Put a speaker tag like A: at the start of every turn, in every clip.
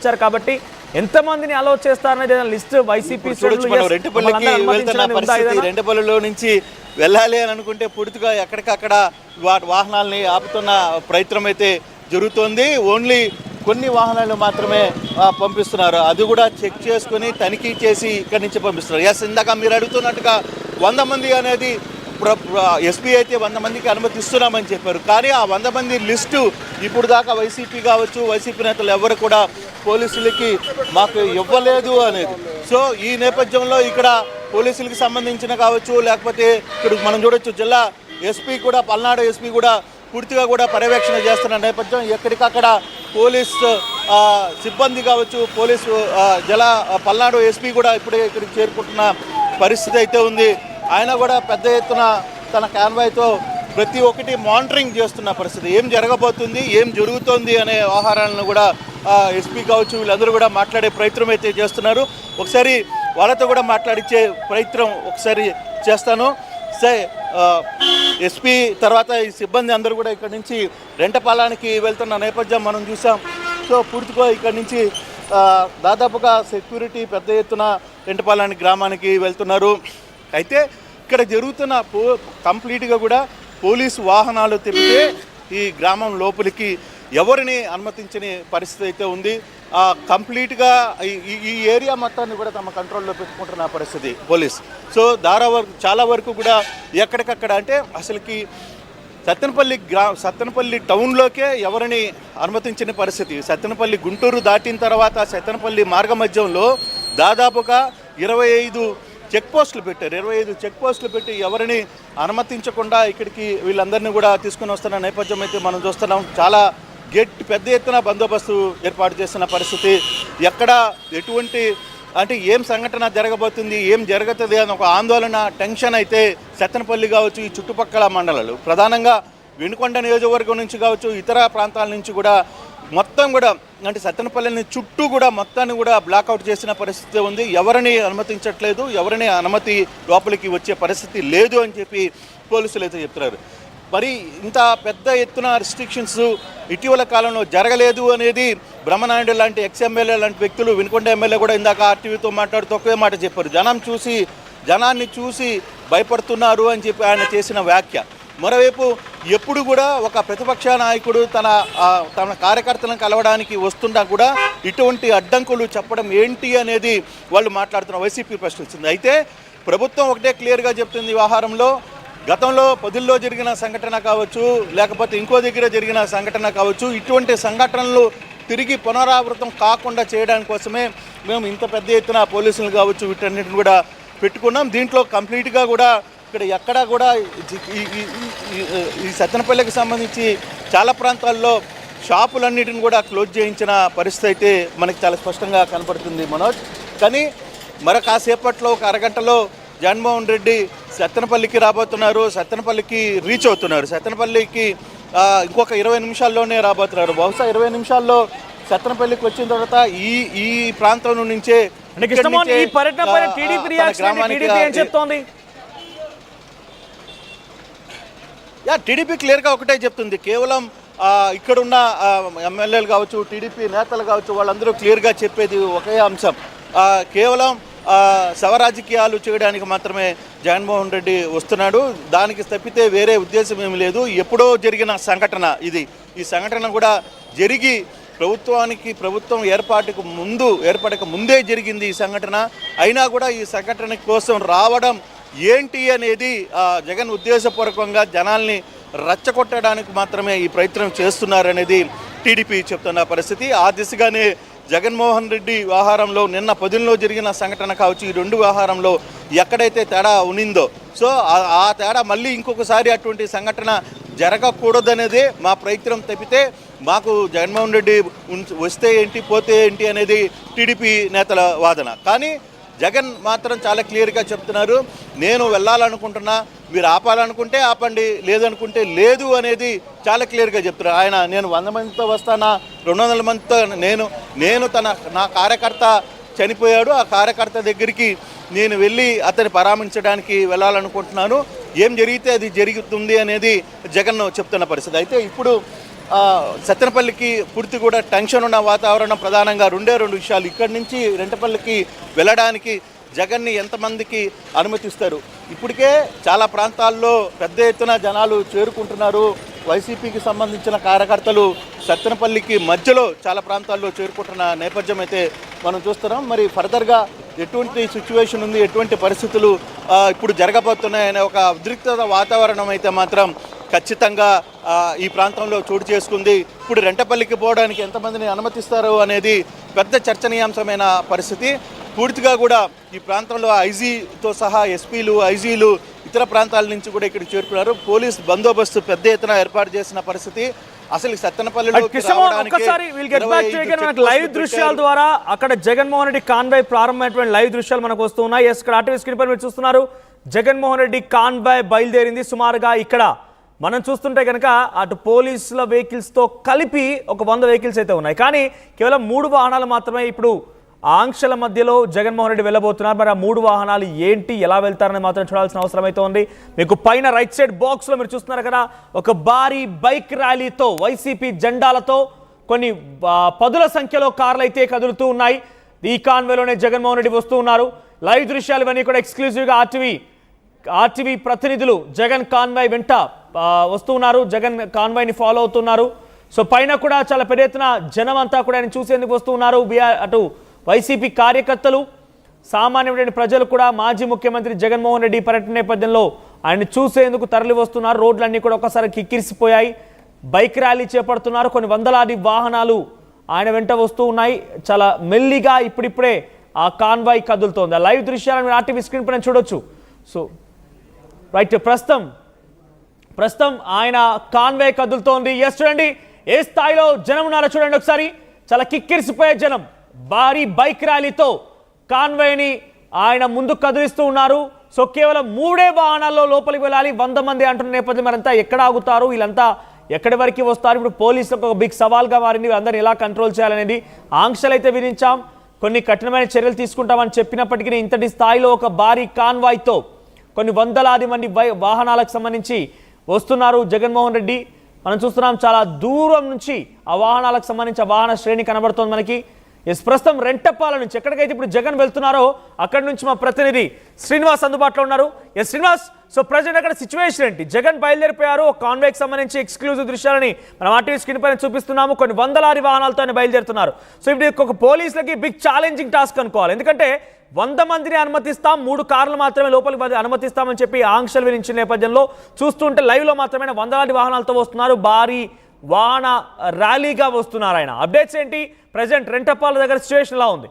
A: ఇచ్చారు కాబట్టి ఎంతమందిని అలౌ చేస్తారనేది లిస్ట్ వైసీపీ
B: రెంటపల్లిలో నుంచి వెళ్ళాలి అని అనుకుంటే పూర్తిగా ఎక్కడికక్కడ వాహనాలని ఆపుతున్న ప్రయత్నం అయితే జరుగుతోంది. ఓన్లీ కొన్ని వాహనాలు మాత్రమే పంపిస్తున్నారు. అది కూడా చెక్ చేసుకుని తనిఖీ చేసి ఇక్కడి నుంచి పంపిస్తున్నారు. ఎస్, ఇందాక మీరు అడుగుతున్నట్టుగా 100 మంది అనేది ఎస్పీ అయితే 100 మందికి అనుమతిస్తున్నామని చెప్పారు. కానీ ఆ 100 మంది లిస్టు ఇప్పుడు దాకా వైసీపీ కావచ్చు, వైసీపీ నేతలు ఎవరు కూడా పోలీసులకి మాకు ఇవ్వలేదు అనేది. సో ఈ నేపథ్యంలో ఇక్కడ పోలీసులకి సంబంధించిన కావచ్చు, లేకపోతే ఇక్కడ మనం చూడొచ్చు జిల్లా ఎస్పీ కూడా, పల్నాడు ఎస్పీ కూడా పూర్తిగా కూడా పర్యవేక్షణ చేస్తున్న నేపథ్యం. ఎక్కడికక్కడ పోలీస్ సిబ్బంది కావచ్చు, పోలీసు పల్నాడు ఎస్పీ కూడా ఇప్పుడే ఇక్కడికి చేరుకుంటున్న పరిస్థితి అయితే ఉంది. ఆయన కూడా పెద్ద ఎత్తున తన కాన్వాయ్తో ప్రతి ఒక్కటి మానిటరింగ్ చేస్తున్న పరిస్థితి. ఏం జరగబోతుంది, ఏం జరుగుతోంది అనే వ్యవహారాలను కూడా ఎస్పీ కావచ్చు వీళ్ళందరూ కూడా మాట్లాడే ప్రయత్నం అయితే చేస్తున్నారు. ఒకసారి వాళ్ళతో కూడా మాట్లాడించే ప్రయత్నం ఒకసారి చేస్తాను. ఎస్పీ తర్వాత ఈ సిబ్బంది అందరూ కూడా ఇక్కడ నుంచి రెంటపాలానికి వెళ్తున్న నేపథ్యం మనం చూసాం. సో పూర్తిగా ఇక్కడ నుంచి దాదాపుగా సెక్యూరిటీ పెద్ద ఎత్తున రెంటపాలానికి గ్రామానికి వెళ్తున్నారు. అయితే ఇక్కడ జరుగుతున్న కంప్లీట్గా కూడా పోలీసు వాహనాలు తిప్పితే ఈ గ్రామం లోపలికి ఎవరిని అనుమతించని పరిస్థితి అయితే ఉంది. కంప్లీట్గా ఈ ఏరియా మొత్తాన్ని కూడా తమ కంట్రోల్లో పెట్టుకుంటున్న పరిస్థితి పోలీస్. సో చాలా వరకు కూడా ఎక్కడికక్కడ అంటే అసలుకి సత్తెనపల్లి టౌన్లోకే ఎవరిని అనుమతించిన పరిస్థితి. సత్తెనపల్లి గుంటూరు దాటిన తర్వాత సత్తెనపల్లి మార్గ మధ్యంలో దాదాపుగా 25 చెక్ పోస్టులు పెట్టారు. 25 చెక్ పోస్టులు పెట్టి ఎవరిని అనుమతించకుండా ఇక్కడికి వీళ్ళందరినీ కూడా తీసుకుని వస్తున్న నేపథ్యం అయితే మనం చూస్తున్నాం. చాలా పెద్ద ఎత్తున బందోబస్తు ఏర్పాటు చేస్తున్న పరిస్థితి. ఎక్కడ ఎటువంటి అంటే ఏం సంఘటన జరగబోతుంది, ఏం జరుగుతుంది అని ఒక ఆందోళన, టెన్షన్ అయితే సత్తెనపల్లి కావచ్చు, ఈ చుట్టుపక్కల మండలాలు ప్రధానంగా వినుకొండ నియోజకవర్గం నుంచి కావచ్చు, ఇతర ప్రాంతాల నుంచి కూడా మొత్తం కూడా అంటే సత్తెనపల్లిని చుట్టూ కూడా మొత్తాన్ని కూడా బ్లాక్అవుట్ చేసిన పరిస్థితి ఉంది. ఎవరిని అనుమతించట్లేదు, ఎవరిని అనుమతి లోపలికి వచ్చే పరిస్థితి లేదు అని చెప్పి పోలీసులు అయితే చెప్తున్నారు. మరి ఇంత పెద్ద ఎత్తున రిస్ట్రిక్షన్స్ ఇటీవల కాలంలో జరగలేదు అనేది బ్రహ్మనాయుడు లాంటి ఎమ్మెల్యే లాంటి వ్యక్తులు, వినుకొండ ఎమ్మెల్యే కూడా ఇందాక ఆర్టీవీతో మాట్లాడుతూ ఒకే మాట చెప్పారు. జనాన్ని చూసి భయపడుతున్నారు అని చెప్పి ఆయన చేసిన వ్యాఖ్య. మరోవైపు ఎప్పుడు కూడా ఒక ప్రతిపక్ష నాయకుడు తన కార్యకర్తలను కలవడానికి వస్తున్నా కూడా ఇటువంటి అడ్డంకులు చెప్పడం ఏంటి అనేది వాళ్ళు మాట్లాడుతున్న వైసీపీ ప్రశ్నిస్తుంది. అయితే ప్రభుత్వం ఒకటే క్లియర్గా చెప్తుంది. వ్యవహారంలో గతంలో పొదిల్లో జరిగిన సంఘటన కావచ్చు, లేకపోతే ఇంకో దగ్గర జరిగిన సంఘటన కావచ్చు, ఇటువంటి సంఘటనలు తిరిగి పునరావృతం కాకుండా చేయడానికి కోసమే మేము ఇంత పెద్ద ఎత్తున పోలీసులు కావచ్చు వీటన్నిటిని కూడా పెట్టుకున్నాం. దీంట్లో కంప్లీట్గా కూడా ఇక్కడ ఎక్కడా కూడా ఈ సత్తెనపల్లికి సంబంధించి చాలా ప్రాంతాల్లో షాపులన్నిటిని కూడా క్లోజ్ చేయించిన పరిస్థితి అయితే మనకి చాలా స్పష్టంగా కనపడుతుంది మనోజ్. కానీ మరో కాసేపట్లో ఒక అరగంటలో జగన్మోహన్ రెడ్డి సత్తెనపల్లికి రాబోతున్నారు, సత్తెనపల్లికి రీచ్ అవుతున్నారు. సత్తెనపల్లికి ఇంకొక 20 నిమిషాల్లోనే రాబోతున్నారు. బహుశా 20 నిమిషాల్లో సత్తెనపల్లికి వచ్చిన తర్వాత ఈ ప్రాంతం నుంచే టీడీపీ క్లియర్గా ఒకటే చెప్తుంది. కేవలం ఇక్కడున్న ఎమ్మెల్యేలు కావచ్చు, టీడీపీ నేతలు కావచ్చు, వాళ్ళందరూ క్లియర్గా చెప్పేది ఒకే అంశం. కేవలం శవరాజకీయాలు చేయడానికి మాత్రమే జగన్మోహన్ రెడ్డి వస్తున్నాడు. దానికి తప్పితే వేరే ఉద్దేశం ఏమి లేదు. ఎప్పుడో జరిగిన సంఘటన ఇది. ఈ సంఘటన కూడా జరిగి ప్రభుత్వం ఏర్పడక ముందే జరిగింది ఈ సంఘటన. అయినా కూడా ఈ సంఘటన కోసం రావడం ఏంటి అనేది జగన్ ఉద్దేశపూర్వకంగా జనాల్ని రచ్చగొట్టడానికి మాత్రమే ఈ ప్రయత్నం చేస్తున్నారనేది టీడీపీ చెప్తున్న పరిస్థితి. ఆ దిశగానే జగన్మోహన్ రెడ్డి వ్యవహారంలో నిన్న పొదిల్లో జరిగిన సంఘటన కావచ్చు, ఈ 2 వ్యవహారంలో ఎక్కడైతే తేడా ఉన్నిందో, సో ఆ తేడా మళ్ళీ ఇంకొకసారి అటువంటి సంఘటన జరగకూడదనేదే మా ప్రయత్నం తప్పితే మాకు జగన్మోహన్ రెడ్డి వస్తే ఏంటి పోతే ఏంటి అనేది టీడీపీ నేతల వాదన. కానీ జగన్ మాత్రం చాలా క్లియర్గా చెప్తున్నారు, నేను వెళ్ళాలనుకుంటున్నా, మీరు ఆపాలనుకుంటే ఆపండి, లేదనుకుంటే లేదు అనేది చాలా క్లియర్గా చెప్తున్నారు. ఆయన నేను 100 మందితో వస్తానా, 200 మందితో నేను నా కార్యకర్త చనిపోయాడు, ఆ కార్యకర్త దగ్గరికి నేను వెళ్ళి అతన్ని పరామర్శించడానికి వెళ్ళాలనుకుంటున్నాను, ఏం జరిగితే అది జరుగుతుంది అనేది జగన్ చెప్తున్న పరిస్థితి. అయితే ఇప్పుడు సత్తెనపల్లికి పూర్తి కూడా టెన్షన్ ఉన్న వాతావరణం ప్రధానంగా రెండు విషయాలు. ఇక్కడి నుంచి రెంటపల్లికి వెళ్ళడానికి జగన్ని ఎంతమందికి అనుమతిస్తారు? ఇప్పటికే చాలా ప్రాంతాల్లో పెద్ద ఎత్తున జనాలు చేరుకుంటున్నారు. వైసీపీకి సంబంధించిన కార్యకర్తలు సత్తెనపల్లికి మధ్యలో చాలా ప్రాంతాల్లో చేరుకుంటున్న నేపథ్యం అయితే మనం చూస్తున్నాం. మరి ఫర్దర్గా ఎటువంటి సిచ్యువేషన్ ఉంది, ఎటువంటి పరిస్థితులు ఇప్పుడు జరగబోతున్నాయనే ఒక ఉద్రిక్తత వాతావరణం అయితే మాత్రం ఖచ్చితంగా ఈ ప్రాంతంలో చోటు చేసుకుంది. ఇప్పుడు రెంటపల్లికి పోవడానికి ఎంతమందిని అనుమతిస్తారు అనేది పెద్ద చర్చనీయాంశమైన పరిస్థితి. పూర్తిగా కూడా ఈ ప్రాంతంలో ఐజీతో సహా ఎస్పీలు, ఐజీలు ఇతర ప్రాంతాల నుంచి కూడా ఇక్కడ చేరుకున్నారు. పోలీస్ బందోబస్తు పెద్ద ఎత్తున ఏర్పాటు చేసిన పరిస్థితి. అసలు సత్తెనపల్లిలో
A: లైవ్ దృశ్యాల ద్వారా అక్కడ జగన్మోహన్ రెడ్డి కాన్వాయ్ ప్రారంభమైనటువంటి లైవ్ దృశ్యాలు మనకు వస్తున్నాయి. ఇక్కడ ఆర్టీవీ స్క్రీన్ పై మీరు చూస్తున్నారు. జగన్మోహన్ రెడ్డి కాన్వాయ్ బయలుదేరింది. సుమారుగా ఇక్కడ మనం చూస్తుంటే కనుక అటు పోలీసుల వెహికల్స్తో కలిపి ఒక 100 వెహికల్స్ అయితే ఉన్నాయి. కానీ కేవలం 3 వాహనాలు మాత్రమే ఇప్పుడు ఆంక్షల మధ్యలో జగన్మోహన్ రెడ్డి వెళ్ళబోతున్నారు. మరి ఆ 3 వాహనాలు ఏంటి, ఎలా వెళ్తారని మాత్రం చూడాల్సిన అవసరం అయితే ఉంది. మీకు పైన రైట్ సైడ్ బాక్స్లో మీరు చూస్తున్నారు కదా, ఒక భారీ బైక్ ర్యాలీతో వైసీపీ జెండాలతో కొన్ని 10ల సంఖ్యలో కార్లు అయితే కదులుతూ ఉన్నాయి. ఈ కాన్వేలోనే జగన్మోహన్ రెడ్డి వస్తూ ఉన్నారు. లైవ్ దృశ్యాలు ఇవన్నీ కూడా ఎక్స్క్లూజివ్గా ఆర్టీవీ ప్రతినిధులు జగన్ కాన్వాయ్ వెంట వస్తూ ఉన్నారు. జగన్ కాన్వాయ్ని ఫాలో అవుతున్నారు. సో పైన కూడా చాలా పెద్ద ఎత్తున జనం అంతా కూడా ఆయన చూసేందుకు వస్తూ ఉన్నారు. అటు వైసీపీ కార్యకర్తలు, సామాన్యమైన ప్రజలు కూడా మాజీ ముఖ్యమంత్రి జగన్మోహన్ రెడ్డి పర్యటన నేపథ్యంలో ఆయన చూసేందుకు తరలి వస్తున్నారు. రోడ్లన్నీ కూడా ఒకసారి కిక్కిరిసిపోయాయి. బైక్ ర్యాలీ చేపడుతున్నారు. కొన్ని వందలాది వాహనాలు ఆయన వెంట వస్తూ ఉన్నాయి. చాలా మెల్లిగా ఇప్పుడిప్పుడే ఆ కాన్వాయ్ కదులుతోంది. ఆ లైవ్ దృశ్యాలను ఆర్టీవీ స్క్రీన్ పైన చూడొచ్చు. సో రైట్, ప్రస్తుతం ఆయన కాన్వాయ్ కదులుతోంది. ఎస్, చూడండి ఏ స్థాయిలో జనం ఉన్నారో చూడండి ఒకసారి. చాలా కిక్కిరిసిపోయే జనం భారీ బైక్ ర్యాలీతో కాన్వాయ్ని ఆయన ముందు కదిలిస్తూ ఉన్నారు. సో కేవలం 3 వాహనాల్లో లోపలికి వెళ్ళాలి. 100 మంది అంటున్న నేపథ్యం మరంతా ఎక్కడ ఆగుతారు, వీళ్ళంతా ఎక్కడి వరకు వస్తారు? ఇప్పుడు పోలీసులకు ఒక బిగ్ సవాల్గా మారింది. అందరినీ ఎలా కంట్రోల్ చేయాలనేది. ఆంక్షలు అయితే విధించాం, కొన్ని కఠినమైన చర్యలు తీసుకుంటామని చెప్పినప్పటికీ ఇంతటి స్థాయిలో ఒక భారీ కాన్వాయ్తో కొన్ని వందలాది మంది వాహనాలకు సంబంధించి వస్తున్నారు జగన్మోహన్ రెడ్డి. మనం చూస్తున్నాం చాలా దూరం నుంచి ఆ వాహనాలకు సంబంధించి ఆ వాహన శ్రేణి కనబడుతోంది మనకి. ప్రస్తుతం రెంటపాల నుంచి ఎక్కడికైతే ఇప్పుడు జగన్ వెళ్తున్నారో అక్కడి నుంచి మా ప్రతినిధి శ్రీనివాస్ అందుబాటులో ఉన్నారు. శ్రీనివాస్, సో ప్రజెంట్ అక్కడ సిచ్యువేషన్ ఏంటి? జగన్ బయలుదేరిపోయారు. కాన్వాయ్కి సంబంధించి ఎక్స్క్లూజివ్ దృశ్యాలని మనం ఆర్టీవీ స్క్రీన్ పైన చూపిస్తున్నాము. కొన్ని వందలాది వాహనాలతో బయలుదేరుతున్నారు. సో ఇప్పుడు ఒక పోలీసులకి బిగ్ ఛాలెంజింగ్ టాస్క్ అనుకోవాలి. ఎందుకంటే 100 మందిని అనుమతిస్తాం, 3 కార్లు మాత్రమే లోపలికి అనుమతిస్తామని చెప్పి ఆంక్షలు విధించిన నేపథ్యంలో చూస్తుంటే లైవ్లో మాత్రమే వందలాది వాహనాలతో వస్తున్నారు. భారీ వాహన ర్యాలీగా వస్తున్నారు ఆయన. అప్డేట్స్ ఏంటి? ప్రజెంట్ రెంటపాల దగ్గర సిచ్యువేషన్ ఎలా ఉంది?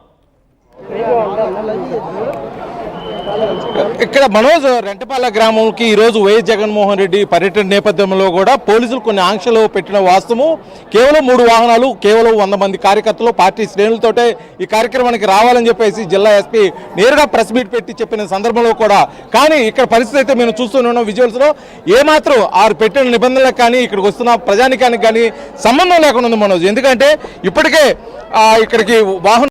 C: ఇక్కడ మనోజ్, రెంటపాల గ్రామంకి ఈరోజు వైఎస్ జగన్మోహన్ రెడ్డి పర్యటన నేపథ్యంలో కూడా పోలీసులు కొన్ని ఆంక్షలు పెట్టిన వాస్తవము. కేవలం 3 వాహనాలు, కేవలం 100 మంది కార్యకర్తలు, పార్టీ శ్రేణులతోటే ఈ కార్యక్రమానికి రావాలని చెప్పేసి జిల్లా ఎస్పీ నేరుగా ప్రెస్ మీట్ పెట్టి చెప్పిన సందర్భంలో కూడా, కానీ ఇక్కడ పరిస్థితి అయితే మేము చూస్తున్నాం విజువల్స్లో ఏమాత్రం ఆరు పెట్టిన నిబంధనలకు కానీ ఇక్కడికి వస్తున్న ప్రజానికానికి కానీ సంబంధం లేకుండా ఉంది మనోజ్. ఎందుకంటే ఇప్పటికే ఇక్కడికి వాహనం